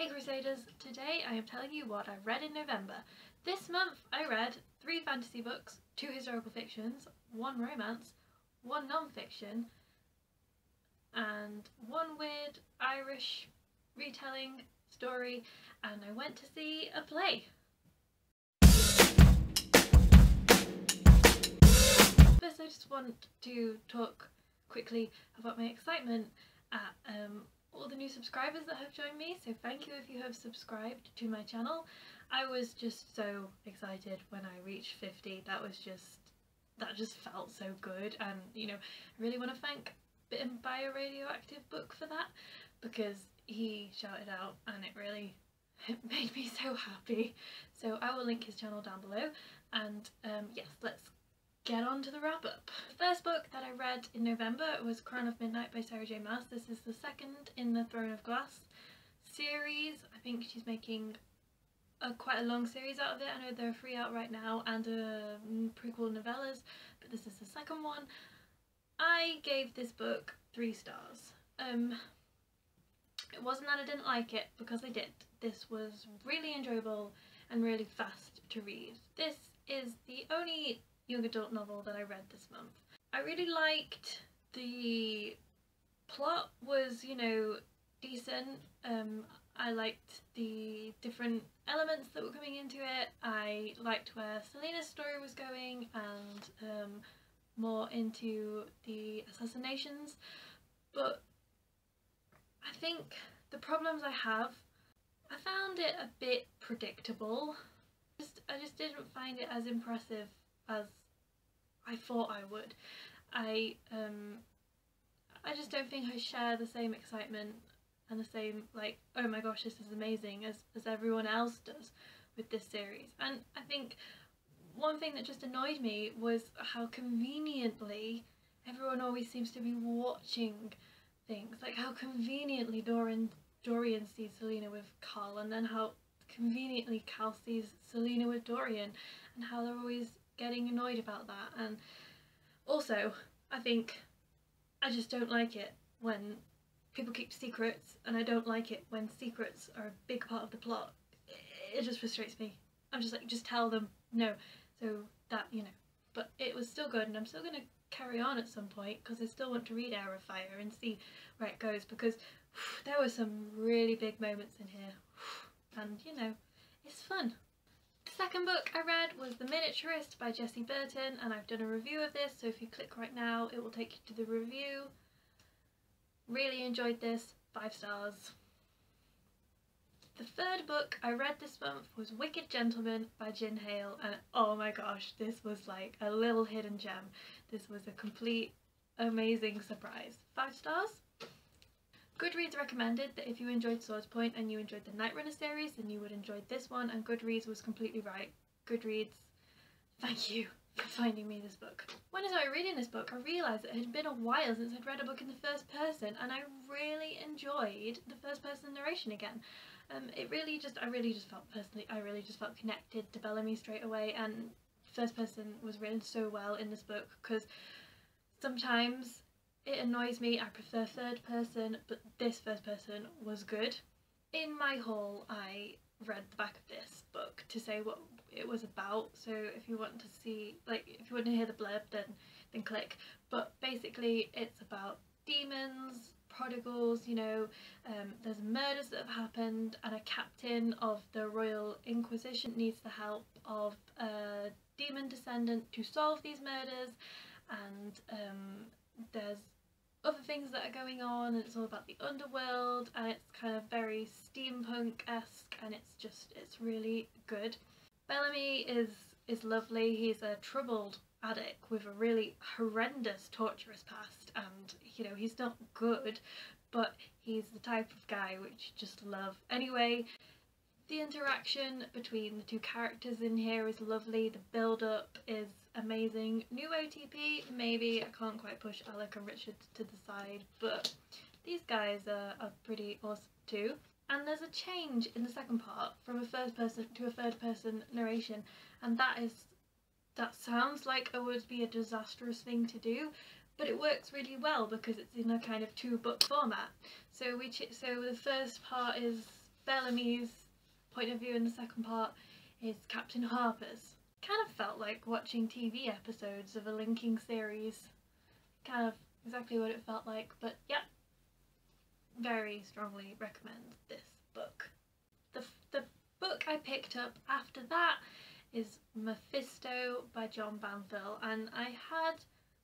Hey Crusaders, today I am telling you what I read in November. This month I read 3 fantasy books, 2 historical fictions, 1 romance, 1 non-fiction, and 1 weird Irish retelling story, and I went to see a play. First I just want to talk quickly about my excitement at all the new subscribers that have joined me, so thank you if you have subscribed to my channel. I was just so excited when I reached 50. That just felt so good, and you know, I really want to thank Bitten by a Radioactive Book for that, because he shouted out and it really made me so happy. So I will link his channel down below, and yes, let's get on to the wrap up. The first book that I read in November was Crown of Midnight by Sarah J Maas. This is the second in the Throne of Glass series. I think she's making quite a long series out of it. I know there are 3 out right now and prequel novellas, but this is the second one. I gave this book 3 stars. It wasn't that I didn't like it, because I did. This was really enjoyable and really fast to read. This is the only young adult novel that I read this month. I really liked the plot. Was, you know, decent. I liked the different elements that were coming into it. I liked where Selena's story was going, and more into the assassinations, but I think the problems I found it a bit predictable. I just didn't find it as impressive as I thought I would. I just don't think I share the same excitement and the same, like, oh my gosh, this is amazing, as everyone else does with this series. And I think one thing that just annoyed me was how conveniently everyone always seems to be watching things. Like how conveniently Dorian sees Selena with Carl, and then how conveniently Cal sees Selena with Dorian, and how they're always getting annoyed about that. And also, I think I just don't like it when people keep secrets, and I don't like it when secrets are a big part of the plot. It just frustrates me. I'm just like, just tell them no, so that, you know. But it was still good, and I'm still going to carry on at some point, because I still want to read Hour of Fire and see where it goes, because there were some really big moments in here, and you know, it's fun. The second book I read was The Miniaturist by Jessie Burton, and I've done a review of this, so if you click right now it will take you to the review. Really enjoyed this, 5 stars. The third book I read this month was Wicked Gentleman by Jin Hale, and oh my gosh, this was like a little hidden gem. This was a complete amazing surprise. 5 stars. Goodreads recommended that if you enjoyed Swords Point and you enjoyed the Night Runner series, then you would enjoy this one, and Goodreads was completely right. Goodreads, thank you for finding me this book. When I started reading this book, I realised that it had been a while since I'd read a book in the first person, and I really enjoyed the first person narration again. I really just felt connected to Bellamy straight away, and first person was written so well in this book, because sometimes it annoys me, I prefer third person, but this first person was good. In my haul I read the back of this book to say what it was about, so if you want to see, like, if you want to hear the blurb, then click. But basically it's about demons, prodigals, you know, there's murders that have happened, and a captain of the Royal Inquisition needs the help of a demon descendant to solve these murders, and there's other things that are going on, and it's all about the underworld, and it's kind of very steampunk-esque, and it's really good. Bellamy is lovely. He's a troubled addict with a really horrendous, torturous past, and you know, he's not good, but he's the type of guy which you just love. Anyway, the interaction between the 2 characters in here is lovely. The build-up is amazing. New OTP, maybe. I can't quite push Alec and Richard to the side, but these guys are pretty awesome too. And there's a change in the second part from a first person to a third person narration, and that sounds like it would be a disastrous thing to do, but it works really well because it's in a kind of 2-book format. So the first part is Bellamy's point of view in the second part is Captain Harper's. Kind of felt like watching TV episodes of a linking series. Kind of exactly what it felt like, but yeah, very strongly recommend this book. The book I picked up after that is Mephisto by John Banville, and I had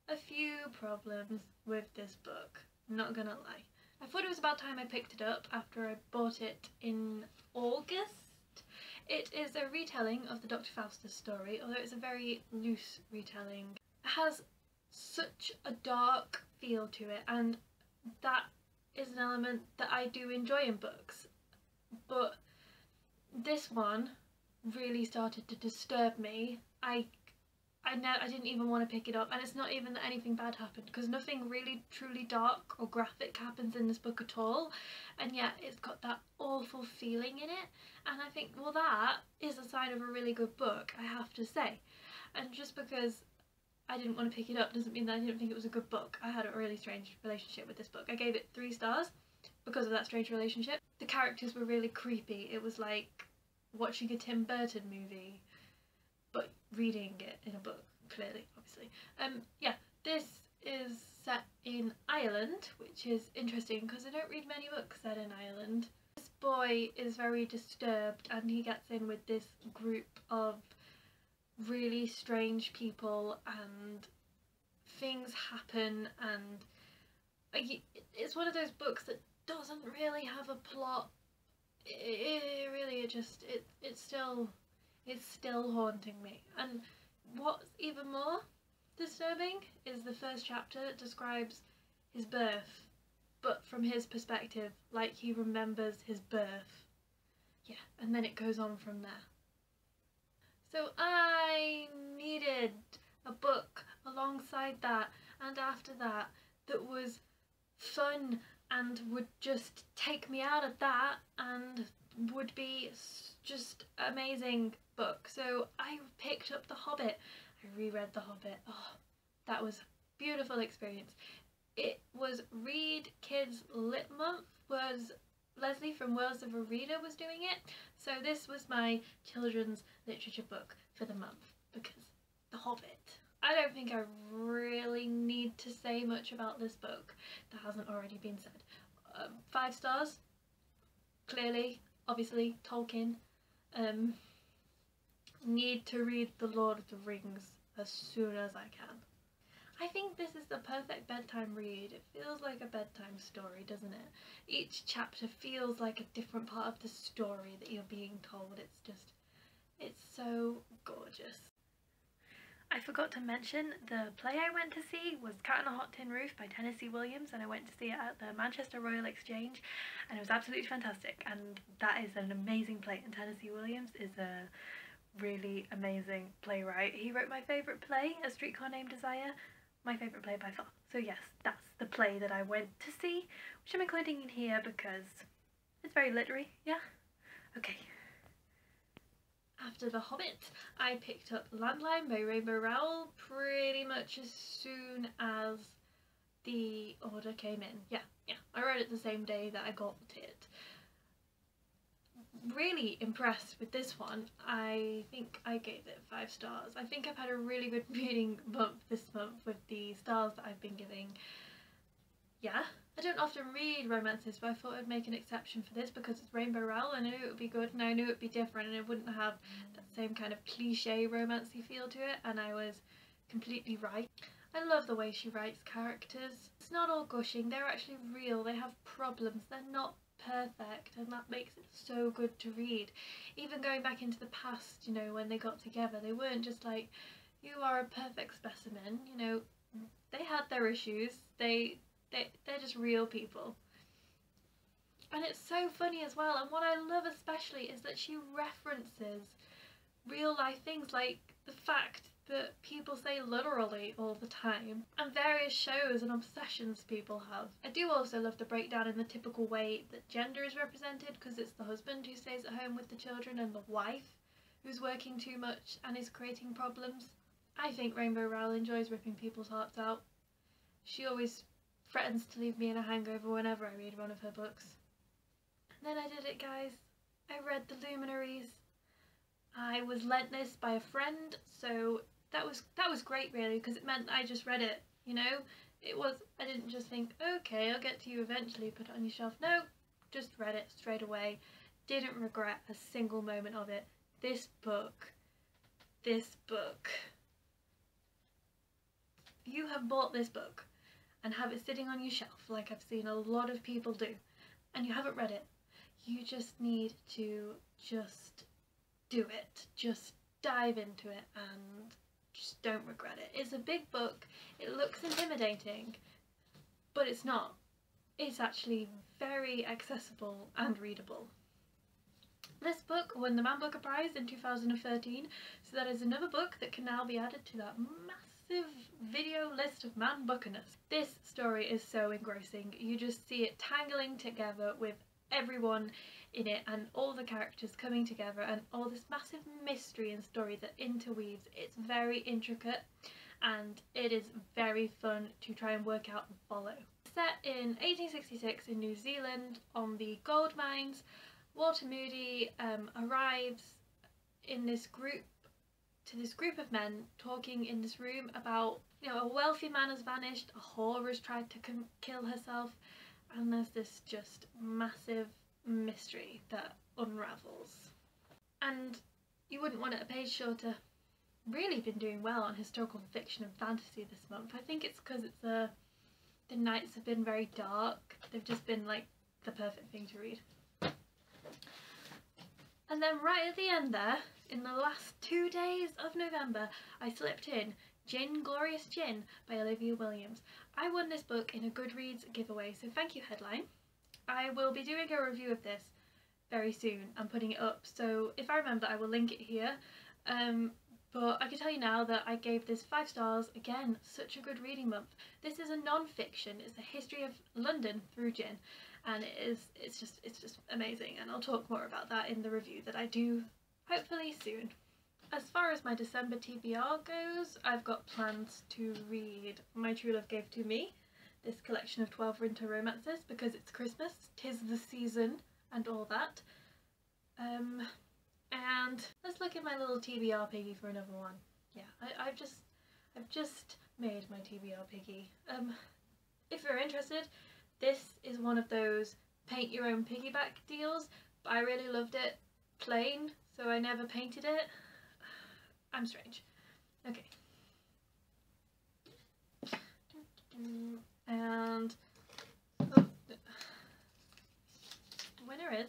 a few problems with this book, I'm not gonna lie. I thought it was about time I picked it up after I bought it in August. It is a retelling of the Dr. Faustus story, although it's a very loose retelling. It has such a dark feel to it, and that is an element that I do enjoy in books, but this one really started to disturb me. I didn't even want to pick it up, and it's not even that anything bad happened, because nothing really truly dark or graphic happens in this book at all, and yet it's got that awful feeling in it, and I think, well, that is a sign of a really good book, I have to say. And just because I didn't want to pick it up doesn't mean that I didn't think it was a good book. I had a really strange relationship with this book. I gave it 3 stars because of that strange relationship. The characters were really creepy. It was like watching a Tim Burton movie, but reading it in a book, clearly, obviously. Yeah, this is set in Ireland, which is interesting because I don't read many books set in Ireland. This boy is very disturbed, and he gets in with this group of really strange people, and things happen, and it's one of those books that doesn't really have a plot. It's still haunting me. And what's even more disturbing is the first chapter that describes his birth, but from his perspective, like he remembers his birth. Yeah, and then it goes on from there. So I needed a book alongside that and after that that was fun and would just take me out of that and would be just amazing book. So I picked up The Hobbit. I reread The Hobbit. Oh, that was a beautiful experience. It was Read Kids Lit Month, was Leslie from Worlds of a Reader was doing it, so this was my children's literature book for the month, because The Hobbit. I don't think I really need to say much about this book that hasn't already been said. 5 stars, clearly, obviously, Tolkien. Need to read The Lord of the Rings as soon as I can. I think this is the perfect bedtime read. It feels like a bedtime story, doesn't it? Each chapter feels like a different part of the story that you're being told. It's so gorgeous. I forgot to mention the play I went to see was Cat on a Hot Tin Roof by Tennessee Williams, and I went to see it at the Manchester Royal Exchange, and it was absolutely fantastic, and that is an amazing play, and Tennessee Williams is a really amazing playwright. He wrote my favourite play, A Streetcar Named Desire, my favourite play by far. So yes, that's the play that I went to see, which I'm including in here because it's very literary, yeah? Okay. After The Hobbit, I picked up Landline by Rainbow Rowell pretty much as soon as the order came in. Yeah, I read it the same day that I got it. Really impressed with this one. I think I gave it 5 stars. I think I've had a really good reading month this month with the stars that I've been giving. Yeah, I don't often read romances, but I thought I'd make an exception for this because it's Rainbow Rowell. I knew it would be good, and I knew it would be different, and it wouldn't have that same kind of cliche romancy feel to it, and I was completely right. I love the way she writes characters. It's not all gushing, they're actually real, they have problems, they're not perfect, and that makes it so good to read. Even going back into the past, you know, when they got together, they weren't just like, you are a perfect specimen, you know, they had their issues, they're just real people. And it's so funny as well, and what I love especially is that she references real life things, like the fact that people say literally all the time, and various shows and obsessions people have. I do also love the breakdown in the typical way that gender is represented, because it's the husband who stays at home with the children and the wife who's working too much and is creating problems. I think Rainbow Rowell enjoys ripping people's hearts out. She always threatens to leave me in a hangover whenever I read one of her books. And then I did it, guys. I read The Luminaries. I was lent this by a friend, so that was great really, because it meant I just read it, you know? I didn't just think, okay, I'll get to you eventually, put it on your shelf. No, just read it straight away. Didn't regret a single moment of it. This book, you have bought this book and have it sitting on your shelf like I've seen a lot of people do, and you haven't read it. You just need to just do it. Just dive into it and just don't regret it. It's a big book. It looks intimidating, but it's not. It's actually very accessible and readable. This book won the Man Booker Prize in 2013, so that is another book that can now be added to that massive video list of man bookerness. This story is so engrossing. You just see it tangling together with everyone in it and all the characters coming together and all this massive mystery and story that interweaves. It's very intricate and it is very fun to try and work out and follow. Set in 1866 in New Zealand on the gold mines, Walter Moody arrives in this group of men talking in this room about, you know, a wealthy man has vanished, a whore has tried to kill herself, and there's this just massive mystery that unravels. And you wouldn't want it a page shorter. Really been doing well on historical fiction and fantasy this month. I think it's because the nights have been very dark. They've just been like the perfect thing to read. And then right at the end there, in the last 2 days of November, I slipped in Gin, Glorious Gin by Olivia Williams. I won this book in a Goodreads giveaway, so thank you, Headline. I will be doing a review of this very soon and putting it up, so if I remember I will link it here. But I can tell you now that I gave this 5 stars. Again, such a good reading month. This is a non-fiction. It's a history of London through gin, and it's just amazing, and I'll talk more about that in the review that I do hopefully soon. As far as my December TBR goes, I've got plans to read My True Love Gave to Me, this collection of 12 winter romances, because it's Christmas, 'tis the season and all that. And let's look at my little TBR piggy for another one. Yeah, I've just made my TBR piggy. If you're interested, this is one of those paint your own piggyback deals, but I really loved it plain, so I never painted it. I'm strange. Okay. And oh, the winner is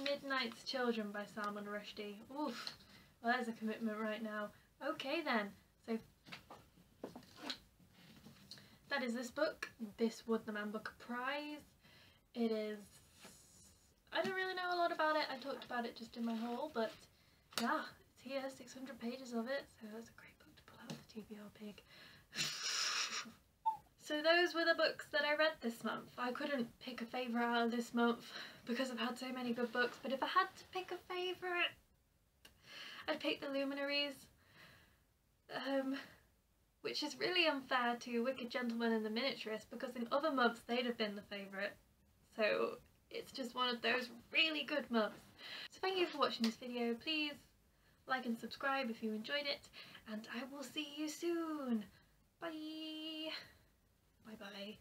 Midnight's Children by Salman Rushdie. Oof, well, there's a commitment right now. Okay then, so that is this book. This won the Man Booker Prize. It is, I don't really know a lot about it. I talked about it just in my haul, but yeah, it's here, 600 pages of it, so that's a great book to pull out the TBR pig. So those were the books that I read this month. I couldn't pick a favourite out of this month because I've had so many good books, but if I had to pick a favourite, I'd pick The Luminaries, which is really unfair to Wicked Gentleman and the Miniaturist, because in other months they'd have been the favourite. So it's just one of those really good months. So thank you for watching this video. Please like and subscribe if you enjoyed it, and I will see you soon. Bye! Bye bye.